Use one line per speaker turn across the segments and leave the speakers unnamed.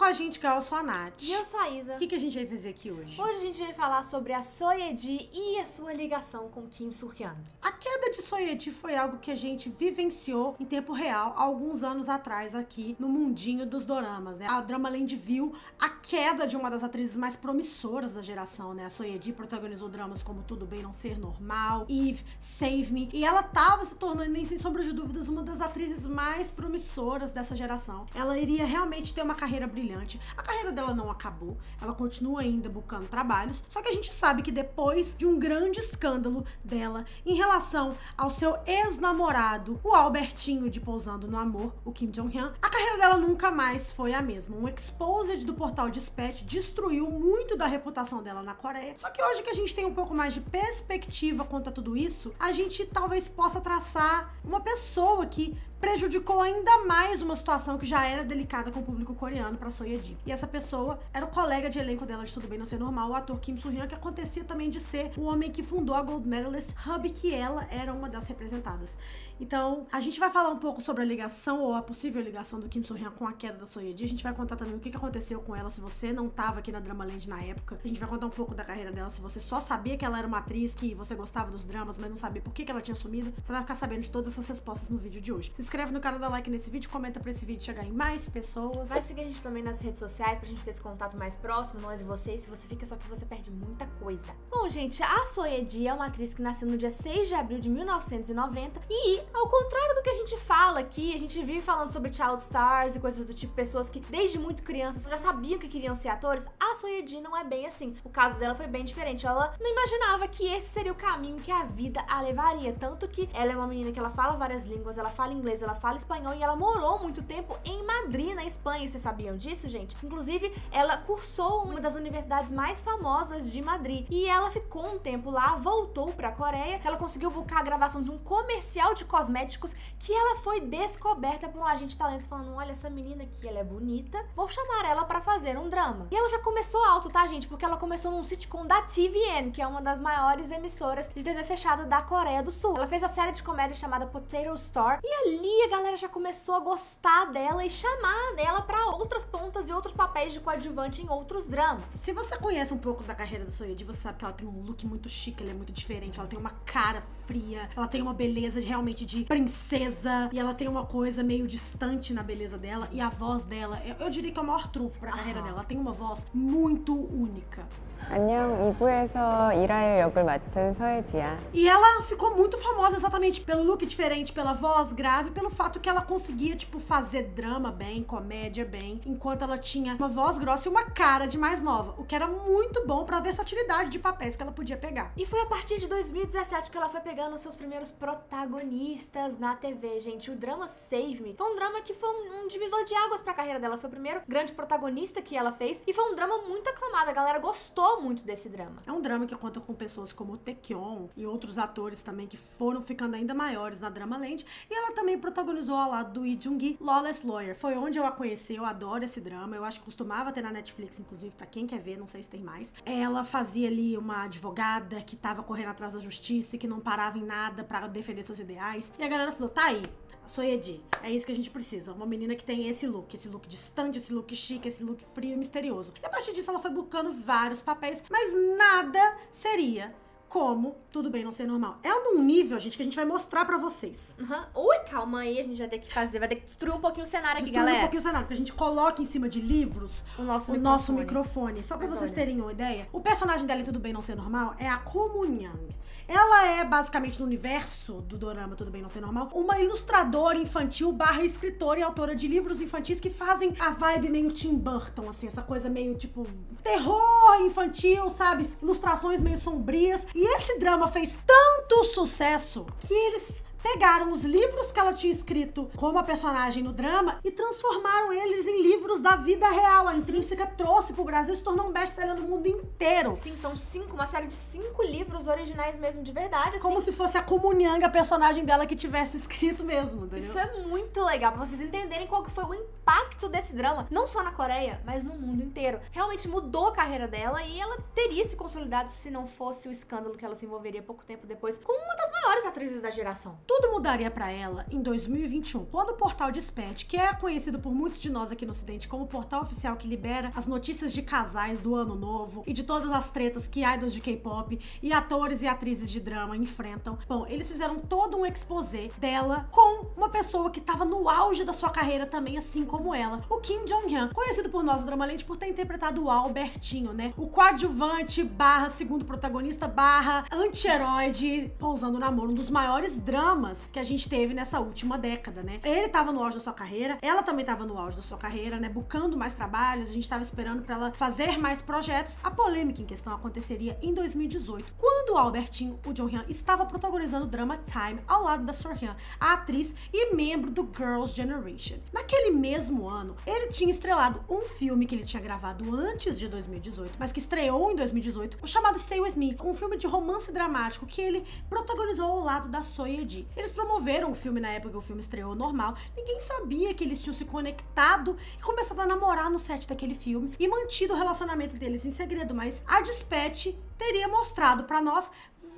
com a gente, Gal, eu sou a Nath.
E eu sou a Isa.
O que a gente vai fazer aqui hoje?
Hoje a gente vai falar sobre a Soyeji e a sua ligação com Kim Soo-hyun.
A queda de Soyeji foi algo que a gente vivenciou em tempo real há alguns anos atrás aqui no mundinho dos doramas, né? A Dramaland viu a queda de uma das atrizes mais promissoras da geração, né? A Soyeji protagonizou dramas como Tudo Bem Não Ser Normal, Eve, Save Me, e ela tava se tornando, sem sombra de dúvidas, uma das atrizes mais promissoras dessa geração. Ela iria realmente ter uma carreira brilhante. A carreira dela não acabou, ela continua ainda buscando trabalhos, só que a gente sabe que depois de um grande escândalo dela em relação ao seu ex-namorado, o Albertinho de Pousando no Amor, o Kim Jong-hyun, a carreira dela nunca mais foi a mesma. Um exposed do portal Dispatch destruiu muito da reputação dela na Coreia. Só que hoje que a gente tem um pouco mais de perspectiva quanto a tudo isso, a gente talvez possa traçar uma pessoa que prejudicou ainda mais uma situação que já era delicada com o público coreano pra Soyeji. E essa pessoa era o colega de elenco dela de Tudo Bem Não Ser Normal, o ator Kim Soo-hyun, que acontecia também de ser o homem que fundou a Gold Medalist Hub, que ela era uma das representadas. Então, a gente vai falar um pouco sobre a ligação ou a possível ligação do Kim Soo-hyun com a queda da Soyeji. A gente vai contar também o que aconteceu com ela se você não tava aqui na Dramaland na época. A gente vai contar um pouco da carreira dela se você só sabia que ela era uma atriz, que você gostava dos dramas, mas não sabia por que ela tinha sumido. Você vai ficar sabendo de todas essas respostas no vídeo de hoje. Se inscreve no canal, dá like nesse vídeo, comenta pra esse vídeo chegar em mais pessoas.
Vai seguir a gente também nas redes sociais pra gente ter esse contato mais próximo, nós e vocês. Se você fica só que você perde muita coisa. Bom, gente, a Soyeji é uma atriz que nasceu no dia 6 de abril de 1990 e, ao contrário do que a gente fala aqui, a gente vive falando sobre child stars e coisas do tipo, pessoas que desde muito crianças já sabiam que queriam ser atores. A Soyeji não é bem assim. O caso dela foi bem diferente. Ela não imaginava que esse seria o caminho que a vida a levaria. Tanto que ela é uma menina que ela fala várias línguas, ela fala inglês, ela fala espanhol e ela morou muito tempo em Madrid, na Espanha. Vocês sabiam disso, gente? Inclusive, ela cursou uma das universidades mais famosas de Madrid. E ela ficou um tempo lá, voltou pra Coreia. Ela conseguiu buscar a gravação de um comercial de cosméticos que ela foi descoberta por um agente de talentos falando: olha, essa menina aqui, ela é bonita, vou chamar ela pra fazer um drama. E ela já começou alto, tá, gente? Porque ela começou num sitcom da TVN, que é uma das maiores emissoras de TV fechada da Coreia do Sul. Ela fez a série de comédia chamada Potato Store e ali a galera já começou a gostar dela e chamar dela pra outras pontas e outros papéis de coadjuvante em outros dramas.
Se você conhece um pouco da carreira da Soyeji, você sabe que ela tem um look muito chique, ela é muito diferente, ela tem uma cara fria, ela tem uma beleza realmente de princesa e ela tem uma coisa meio distante na beleza dela e a voz dela, eu diria que é o maior trunfo pra carreira dela. Ela tem uma voz muito única.
안녕, 2부에서 이라엘 역을 맡은 서예지야.
E ela ficou muito famosa exatamente pelo look diferente, pela voz grave, pelo fato que ela conseguia, tipo, fazer drama bem, comédia bem, enquanto ela tinha uma voz grossa e uma cara de mais nova, o que era muito bom pra versatilidade de papéis que ela podia pegar.
E foi a partir de 2017 que ela foi pegando os seus primeiros protagonistas na TV, gente. O drama Save Me foi um drama que foi um divisor de águas pra carreira dela. Foi o primeiro grande protagonista que ela fez e foi um drama muito aclamado. A galera gostou muito desse drama.
É um drama que conta com pessoas como o Taekyon e outros atores também que foram ficando ainda maiores na Dramaland. E ela também protagonizou ao lado do Lee Jung-gi, Lawless Lawyer. Foi onde eu a conheci, eu adoro esse drama. Eu acho que costumava ter na Netflix, inclusive, pra quem quer ver, não sei se tem mais. Ela fazia ali uma advogada que tava correndo atrás da justiça e que não parava em nada pra defender seus ideais. E a galera falou, tá aí, a Soyeji, é isso que a gente precisa. Uma menina que tem esse look distante, esse look chique, esse look frio e misterioso. E a partir disso ela foi buscando vários papéis, mas nada seria como Tudo Bem Não Ser Normal. É num nível, gente, que a gente vai mostrar pra vocês.
Ui, calma aí, a gente vai ter que fazer, vai ter que destruir um pouquinho o cenário aqui, galera.
Destruir um pouquinho o cenário, porque a gente coloca em cima de livros
o nosso
microfone. Só pra
Mas
vocês
olha,
terem uma ideia, o personagem dela em Tudo Bem Não Ser Normal é a Koh Young. Ela é, basicamente, no universo do dorama Tudo Bem Não Ser Normal, uma ilustradora infantil / escritora e autora de livros infantis que fazem a vibe meio Tim Burton, assim, essa coisa meio, tipo, terror infantil, sabe? Ilustrações meio sombrias. E esse drama fez tanto sucesso que eles pegaram os livros que ela tinha escrito como a personagem no drama e transformaram eles em livros da vida real. A Intrínseca trouxe pro Brasil e se tornou um best-seller no mundo inteiro.
Sim, são uma série de 5 livros originais mesmo, de verdade, assim.
Como se fosse a Koh Young, a personagem dela, que tivesse escrito mesmo, entendeu?
Isso é muito legal, pra vocês entenderem qual que foi o impacto desse drama, não só na Coreia, mas no mundo inteiro. Realmente mudou a carreira dela e ela teria se consolidado se não fosse o escândalo que ela se envolveria pouco tempo depois com uma das maiores atrizes da geração.
tudo mudaria pra ela em 2021, quando o portal Dispatch, que é conhecido por muitos de nós aqui no Ocidente como o portal oficial que libera as notícias de casais do ano novo e de todas as tretas que idols de K-pop e atores e atrizes de drama enfrentam. Bom, eles fizeram todo um exposé dela com uma pessoa que tava no auge da sua carreira também, assim como ela, o Kim Jong-hyun, conhecido por nós do Dramaland por ter interpretado o Albertinho, né? O coadjuvante barra segundo protagonista barra anti-herói de Pousando no Amor, um dos maiores dramas que a gente teve nessa última década, né? Ele tava no auge da sua carreira, ela também tava no auge da sua carreira, né? Bucando mais trabalhos, a gente tava esperando pra ela fazer mais projetos. A polêmica em questão aconteceria em 2018, quando o Albertinho, o Jonghyun, estava protagonizando o drama Time ao lado da Sorhyun, a atriz e membro do Girls' Generation. Naquele mesmo ano, ele tinha estrelado um filme que ele tinha gravado antes de 2018, mas que estreou em 2018, o chamado Stay With Me, um filme de romance dramático que ele protagonizou ao lado da So Ye-ji. Eles promoveram o filme na época que o filme estreou normal, ninguém sabia que eles tinham se conectado e começado a namorar no set daquele filme e mantido o relacionamento deles em segredo, mas a Dispatch teria mostrado pra nós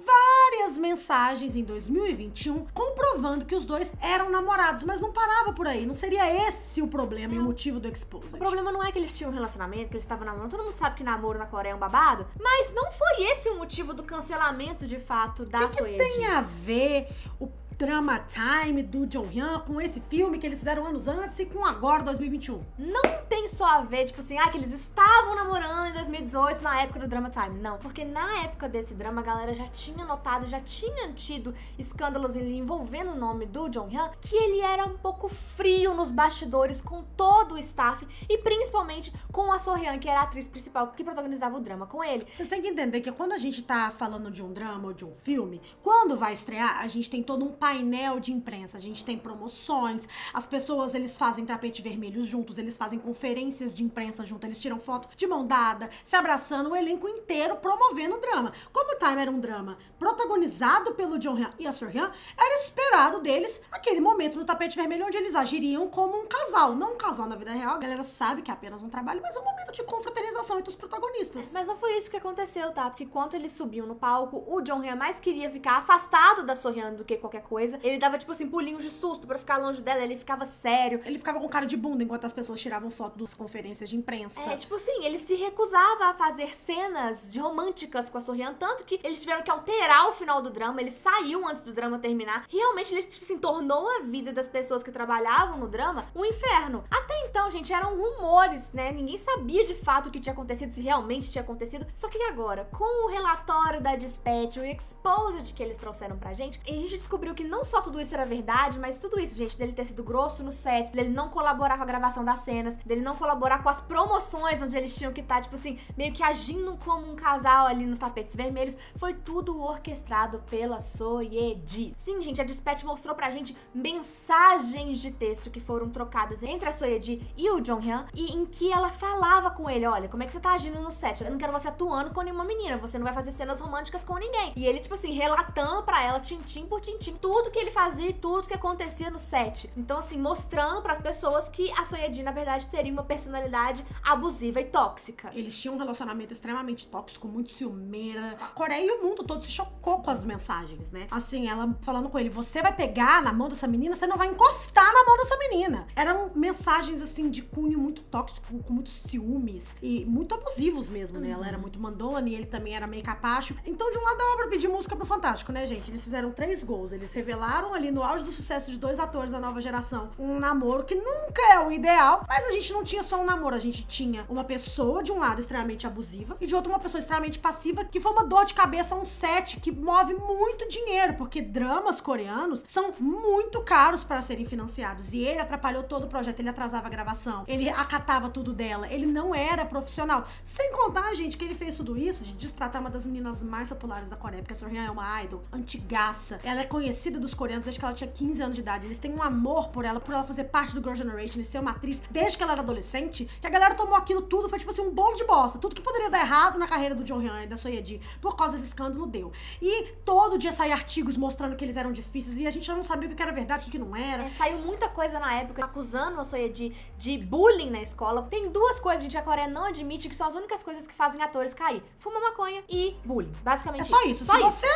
várias mensagens em 2021 comprovando que os dois eram namorados, mas não parava por aí. Não seria esse o problema e o motivo do Exposed.
O problema não é que eles tinham um relacionamento, que eles estavam namorando. Todo mundo sabe que namoro na Coreia é um babado, mas não foi esse o motivo do cancelamento de fato da So Ye-ji.
O que tem a ver o drama Time do Jonghyun com esse filme que eles fizeram anos antes e com agora, 2021?
Não tem só a ver, tipo assim, que eles estavam namorando em 2018 na época do drama Time. Não, porque na época desse drama a galera já tinha notado, já tinha tido escândalos envolvendo o nome do Jonghyun, que ele era um pouco frio nos bastidores com todo o staff e principalmente com a Sorhyun, que era a atriz principal que protagonizava o drama com ele.
Vocês têm que entender que quando a gente tá falando de um drama ou de um filme, quando vai estrear, a gente tem todo um painel de imprensa, a gente tem promoções, as pessoas, eles fazem tapete vermelho juntos, eles fazem conferências de imprensa juntos, eles tiram foto de mão dada, se abraçando, o elenco inteiro promovendo o drama. Como o Time era um drama protagonizado pelo Jonghyun e a Sorhyun, era esperado deles aquele momento no tapete vermelho onde eles agiriam como um casal, não um casal na vida real, a galera sabe que é apenas um trabalho, mas é um momento de confraternização entre os protagonistas.
Mas não foi isso que aconteceu, tá? Porque quando eles subiam no palco, o Jonghyun mais queria ficar afastado da Sorhyun do que qualquer coisa. Ele dava, tipo assim, pulinhos de susto pra ficar longe dela, ele ficava sério.
Ele ficava com cara de bunda enquanto as pessoas tiravam foto das conferências de imprensa.
Tipo assim, ele se recusava a fazer cenas românticas com a Sorhyun, tanto que eles tiveram que alterar o final do drama, ele saiu antes do drama terminar. Realmente, ele, tipo assim, tornou a vida das pessoas que trabalhavam no drama um inferno. Até então, gente, eram rumores, né? Ninguém sabia de fato o que tinha acontecido, se realmente tinha acontecido. Só que agora, com o relatório da Dispatch, o exposed que eles trouxeram pra gente, a gente descobriu que não só tudo isso era verdade, mas tudo isso, gente, dele ter sido grosso no set, dele não colaborar com a gravação das cenas, dele não colaborar com as promoções onde eles tinham que estar, tipo assim, meio que agindo como um casal ali nos tapetes vermelhos, foi tudo orquestrado pela So Ye-ji. Sim, gente, a Dispatch mostrou pra gente mensagens de texto que foram trocadas entre a So Ye-ji e o Jonghyun, e em que ela falava com ele, olha, como é que você tá agindo no set? Eu não quero você atuando com nenhuma menina, você não vai fazer cenas românticas com ninguém. E ele, tipo assim, relatando pra ela, tintim por tintim, tudo que ele fazia e tudo que acontecia no set. Então, assim, mostrando pras pessoas que a So Ye-ji, na verdade, teria uma personalidade abusiva e tóxica.
Eles tinham um relacionamento extremamente tóxico, muito ciumeira. A Coreia e o mundo todo se chocou com as mensagens, né? Assim, ela falando com ele, você vai pegar na mão dessa menina, você não vai encostar na mão dessa menina. Eram mensagens, assim, de cunho muito tóxico, com muitos ciúmes e muito abusivos mesmo, né? Ela era muito mandona e ele também era meio capacho. Então, de um lado, dava pra pedir música pro Fantástico, né, gente? Eles fizeram 3 gols. Eles revelaram ali no auge do sucesso de 2 atores da nova geração um namoro que nunca é o ideal, mas a gente não tinha só um namoro, a gente tinha uma pessoa de um lado extremamente abusiva e de outro uma pessoa extremamente passiva, que foi uma dor de cabeça, um set que move muito dinheiro, porque dramas coreanos são muito caros para serem financiados e ele atrapalhou todo o projeto, ele atrasava a gravação, ele acatava tudo dela, ele não era profissional. Sem contar, gente, que ele fez tudo isso de destratar uma das meninas mais populares da Coreia, porque a Sorhyun é uma idol antigaça, ela é conhecida dos coreanos desde que ela tinha 15 anos de idade, eles têm um amor por ela fazer parte do Girl Generation e ser uma atriz desde que ela era adolescente, que a galera tomou aquilo tudo, foi tipo assim, um bolo de bosta, tudo que poderia dar errado na carreira do Jonghyun e da So Ye-ji por causa desse escândalo deu. E todo dia saía artigos mostrando que eles eram difíceis e a gente já não sabia o que era verdade, o que não era.
Saiu muita coisa na época acusando a So Ye-ji de bullying na escola. Tem 2 coisas, gente, a Coreia não admite, que são as únicas coisas que fazem atores cair: fuma maconha e bullying. Basicamente
é só isso. Se você...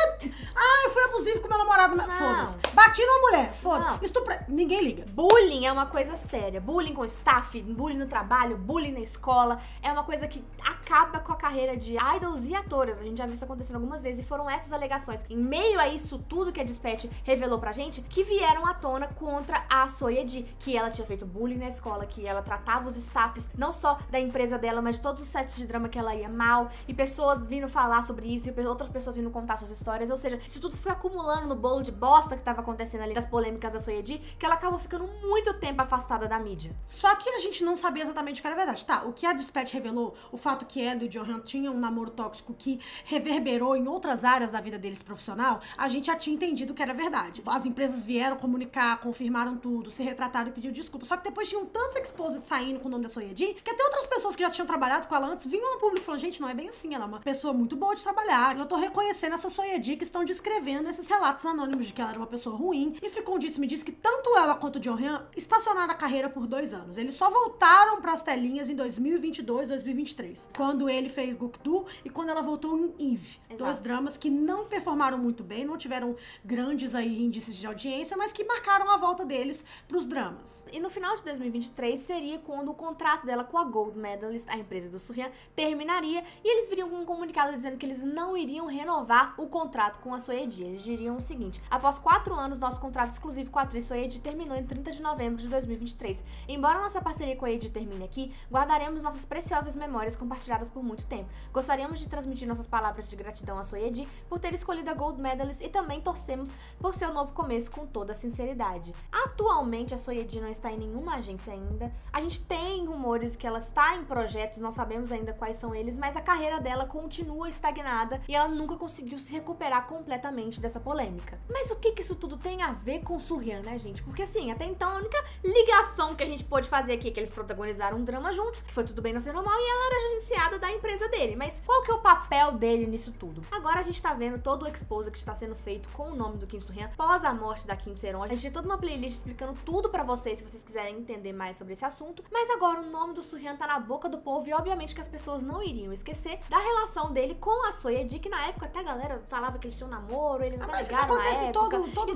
eu fui abusivo com meu namorado. foda-se. Bati numa mulher, foda-se. Estupra... Ninguém liga.
Bullying é uma coisa séria. Bullying com staff, bullying no trabalho, bullying na escola. É uma coisa que acaba com a carreira de idols e atoras. A gente já viu isso acontecendo algumas vezes e foram essas alegações, em meio a isso tudo que a Dispatch revelou pra gente, que vieram à tona contra a Soyeji, que ela tinha feito bullying na escola, que ela tratava os staffs, não só da empresa dela, mas de todos os sets de drama que ela ia mal, e pessoas vindo falar sobre isso, e outras pessoas vindo contar suas histórias, ou seja, isso tudo foi acumulando no bolo de bosta que tava acontecendo ali, das polêmicas da Soyeji, que ela acabou ficando muito tempo afastada da mídia.
Só que a gente não sabia exatamente o que era verdade. Tá, o que a Dispatch revelou, o fato que ela e o Johan tinham um namoro tóxico que reverberou em outras áreas da vida deles profissional, a gente já tinha entendido que era verdade. As empresas vieram comunicar, confirmaram tudo, se retrataram e pediu desculpa. Só que depois tinham tantos exposed saindo com o nome da Soyeji, que até outras pessoas que já tinham trabalhado com ela antes vinham ao público e falaram, gente, não é bem assim, ela é uma pessoa muito boa de trabalhar. Eu tô reconhecendo essa Soyeji que estão descrevendo esses relatos anônimos de que ela era uma pessoa ruim. E ficou um disse-me-disse que tanto ela quanto o Johan estacionaram a carreira por 2 anos. Eles só voltaram pras telinhas em 2022, 2023. Quando ele fez Gukdu e quando ela voltou em Eve.
Exato.
2 dramas que não performaram muito bem, não tiveram grandes aí índices de audiência, mas que marcaram a volta deles pros dramas.
E no final de 2023 seria quando o contrato dela com a Gold Medalist, a empresa do Suryan, terminaria e eles viriam com um comunicado dizendo que eles não iriam renovar o contrato com a Soyeji. Eles diriam o seguinte: após 4 anos, nosso contrato exclusivo com a atriz Soyeji terminou em 30 de novembro de 2023. Embora nossa parceria com a Soyeji termine aqui, guardaremos nossas preciosas memórias compartilhadas por muito tempo. Gostaríamos de transmitir nossas palavras de gratidão a Soyeji por ter escolhido a Gold Medalist e também torcemos por seu novo começo com toda a sinceridade. Atualmente a Soyeji não está em nenhuma agência ainda. A gente tem rumores que ela está em projetos, não sabemos ainda quais são eles, mas a carreira dela continua estagnada e ela nunca conseguiu se recuperar completamente dessa polêmica. Mas o que isso tudo tem a ver com o Suryan, né, gente? Porque assim, até então a única ligação que a gente pôde fazer aqui é que eles protagonizaram um drama juntos, que foi tudo bem não ser normal, e ela era agenciada da empresa dele. Mas qual que é o papel dele nisso tudo? Agora a gente tá vendo todo o expose que está sendo feito com o nome do Kim Suryan após a morte da Kim Seron. A gente tem toda uma playlist explicando tudo pra vocês, se vocês quiserem entender mais sobre esse assunto. Mas agora o nome do Suryan tá na boca do povo e obviamente que as pessoas não iriam esquecer da relação dele com a Soyeji, que na época até a galera falava que eles tinham um namoro, eles até ligaram na época.
Todo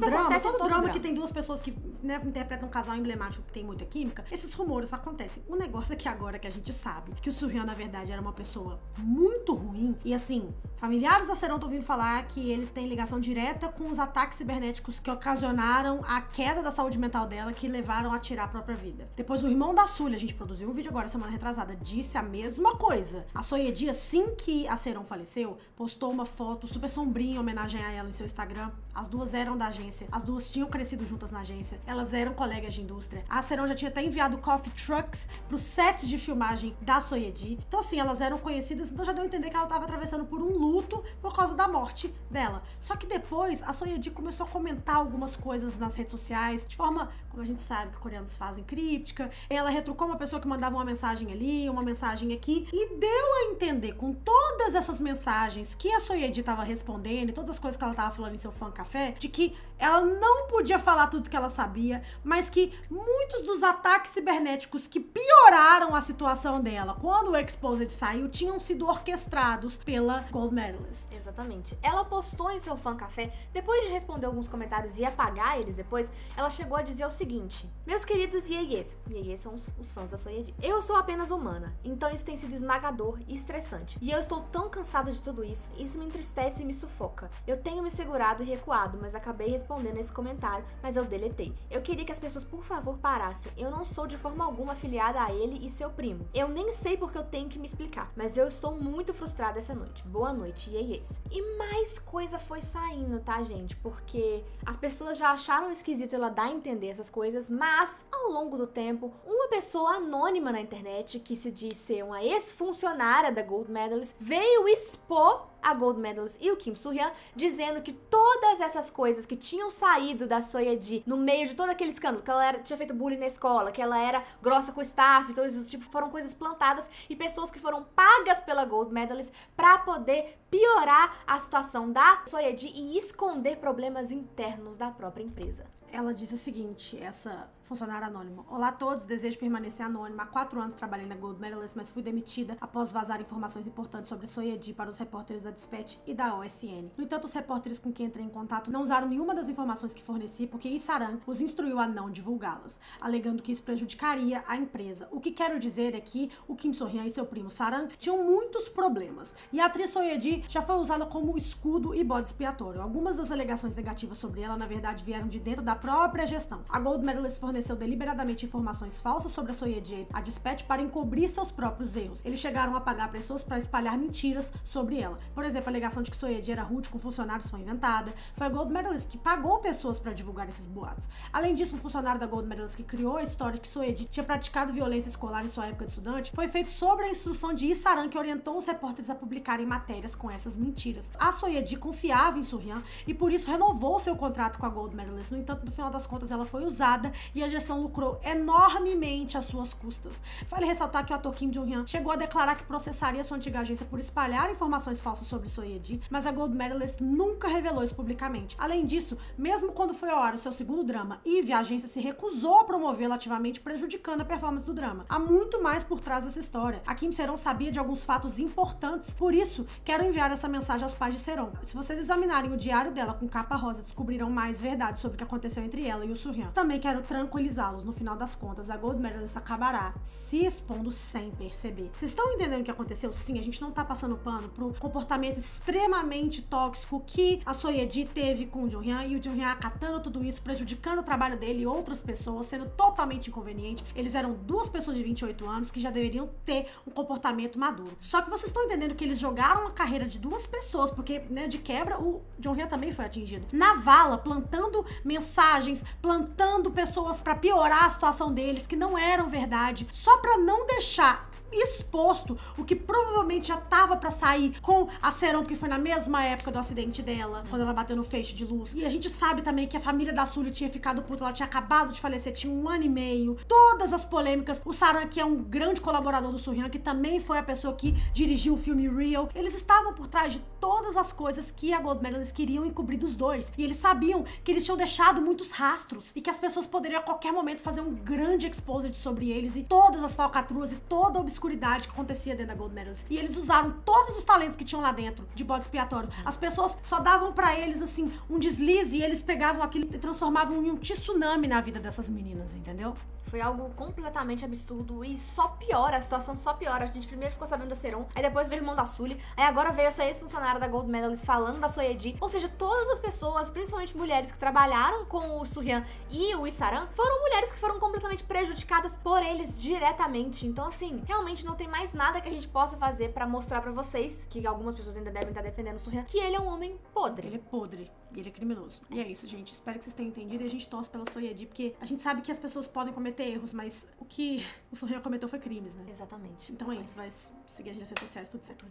drama que tem 2 pessoas que, né, interpretam um casal emblemático que tem muita química, esses rumores acontecem. O negócio é que agora que a gente sabe que o Suryan, na verdade, era uma pessoa muito ruim, e assim, familiares da Seron estão vindo falar que ele tem ligação direta com os ataques cibernéticos que ocasionaram a queda da saúde mental dela, que levaram a tirar a própria vida. Depois o irmão da Sully, a gente produziu um vídeo agora, semana retrasada, disse a mesma coisa. A Soyeji, assim que a Seron faleceu, postou uma foto super sombria em homenagem a ela em seu Instagram. As duas eram da agência, as duas tinham crescido juntas na agência, elas eram colegas de indústria. A Seron já tinha até enviado coffee trucks pros sets de filmagem da Soyeji. Então assim, elas eram conhecidas, então já deu a entender que ela tava atravessando por um luto por causa da morte dela. Só que depois, a Soyeji começou a comentar algumas coisas nas redes sociais, de forma, como a gente sabe que coreanos fazem, críptica. Ela retrucou uma pessoa que mandava uma mensagem ali, uma mensagem aqui, e deu a entender com todas essas mensagens que a Soyeji tava respondendo, e todas as coisas que ela tava falando em seu Fan Café, de que ela não podia falar tudo que ela sabia, mas que muitos dos ataques cibernéticos que pioraram a situação dela quando o Exposed saiu tinham sido orquestrados pela Gold Medalist.
Exatamente. Ela postou em seu Fan Café, depois de responder alguns comentários e apagar eles depois, ela chegou a dizer o seguinte: meus queridos ieies são os fãs da Soyeji, eu sou apenas humana, então isso tem sido esmagador e estressante, e eu estou tão cansada de tudo isso me entristece e me sufoca. Eu tenho me segurado e recuado, mas acabei respondendo esse comentário, mas eu deletei. Eu queria que as pessoas, por favor, parassem. Eu não sou de forma alguma afiliada a ele e seu primo. Eu nem sei porque eu tenho que me explicar, mas eu estou muito frustrada essa noite. Boa noite, ieies. E mais coisa foi saindo, tá, gente? Porque as pessoas já acharam esquisito ela dar a entender essas coisas, mas ao longo do tempo, uma pessoa anônima na internet, que se diz ser uma ex-funcionária da Gold Medalist, veio expor a Gold Medalist e o Kim Suryan, dizendo que todas essas coisas que tinham saído da Soyeji no meio de todo aquele escândalo, que ela tinha feito bullying na escola, que ela era grossa com o staff, então isso tipo, foram coisas plantadas e pessoas que foram pagas pela Gold Medalist pra poder piorar a situação da Soyeji e esconder problemas internos da própria empresa.
Ela disse o seguinte, essa Funcionário anônimo. Olá a todos, desejo permanecer anônima. Há 4 anos trabalhei na Gold Medalist, mas fui demitida após vazar informações importantes sobre Soyedi para os repórteres da Dispatch e da OSN. No entanto, os repórteres com quem entrei em contato não usaram nenhuma das informações que forneci, porque Lee Saran os instruiu a não divulgá-las, alegando que isso prejudicaria a empresa. O que quero dizer é que o Kim So-hyun e seu primo Saran tinham muitos problemas, e a atriz Soyedi já foi usada como escudo e bode expiatório. Algumas das alegações negativas sobre ela, na verdade, vieram de dentro da própria gestão. A Gold Medalist forneceu deliberadamente informações falsas sobre a Soyedi à Dispatch para encobrir seus próprios erros. Eles chegaram a pagar pessoas para espalhar mentiras sobre ela. Por exemplo, a alegação de que Soyedi era rude com funcionários foi inventada. Foi a Gold Medalist que pagou pessoas para divulgar esses boatos. Além disso, um funcionário da Gold Medalist que criou a história de que Soyedi tinha praticado violência escolar em sua época de estudante foi feito sobre a instrução de Lee Saran, que orientou os repórteres a publicarem matérias com essas mentiras. A Soyedi confiava em So-hyun e por isso renovou seu contrato com a Gold Medalist. No entanto, no final das contas, ela foi usada e a gestão lucrou enormemente às suas custas. Vale ressaltar que o ator Kim Jong-hyun chegou a declarar que processaria sua antiga agência por espalhar informações falsas sobre Soyedi, mas a Gold Medalist nunca revelou isso publicamente. Além disso, mesmo quando foi ao ar o seu segundo drama, Eve, a agência se recusou a promovê-lo ativamente, prejudicando a performance do drama. Há muito mais por trás dessa história. A Kim Seron sabia de alguns fatos importantes, por isso, quero enviar essa mensagem aos pais de Seron. Se vocês examinarem o diário dela com capa rosa, descobrirão mais verdades sobre o que aconteceu entre ela e o So-hyun. Também quero tranquilizá-los. No final das contas, a Gold Medalist acabará se expondo sem perceber. Vocês estão entendendo o que aconteceu? Sim, a gente não tá passando pano pro comportamento extremamente tóxico que a Soyedi teve com o Jong-hyun, e o Jong-hyun acatando tudo isso, prejudicando o trabalho dele e outras pessoas, sendo totalmente inconveniente. Eles eram 2 pessoas de 28 anos que já deveriam ter um comportamento maduro. Só que vocês estão entendendo que eles jogaram a carreira de 2 pessoas, porque, né, de quebra, o Jong-hyun também foi atingido, na vala, plantando mensagens, plantando pessoas pra piorar a situação deles, que não eram verdade, só pra não deixar exposto o que provavelmente já tava pra sair com a Seron, que foi na mesma época do acidente dela, quando ela bateu no feixe de luz. E a gente sabe também que a família da Sully tinha ficado puta, ela tinha acabado de falecer, tinha 1 ano e meio. Todas as polêmicas, o Saran, que é um grande colaborador do So-hyun, que também foi a pessoa que dirigiu o filme Real, eles estavam por trás de todas as coisas que a Gold Medalist queriam encobrir dos dois. E eles sabiam que eles tinham deixado muitos rastros e que as pessoas poderiam a qualquer momento fazer um grande exposed sobre eles e todas as falcatruas e toda a obscuridade que acontecia dentro da Gold Medalist. E eles usaram todos os talentos que tinham lá dentro de bode expiatório. As pessoas só davam pra eles, assim, um deslize, e eles pegavam aquilo e transformavam em um tsunami na vida dessas meninas, entendeu?
Foi algo completamente absurdo e só piora, a situação só piora. A gente primeiro ficou sabendo da Seron, aí depois veio o irmão da Sully, aí agora veio essa ex-funcionária da Gold Medalist falando da Soyedi. Ou seja, todas as pessoas, principalmente mulheres que trabalharam com o So-hyun e o Lee Saran, foram mulheres que foram completamente prejudicadas por eles diretamente. Então, assim, realmente não tem mais nada que a gente possa fazer pra mostrar pra vocês, que algumas pessoas ainda devem estar defendendo o So-hyun, que ele é um homem podre.
Ele é podre. E ele é criminoso. E é isso, gente. Espero que vocês tenham entendido. E a gente torce pela Soyedi, porque a gente sabe que as pessoas podem cometer erros, mas o que o So-hyun cometeu foi crimes, né?
Exatamente.
Então é isso. Vai seguir a gente nas redes sociais, tudo certo.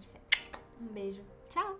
Um beijo. Tchau!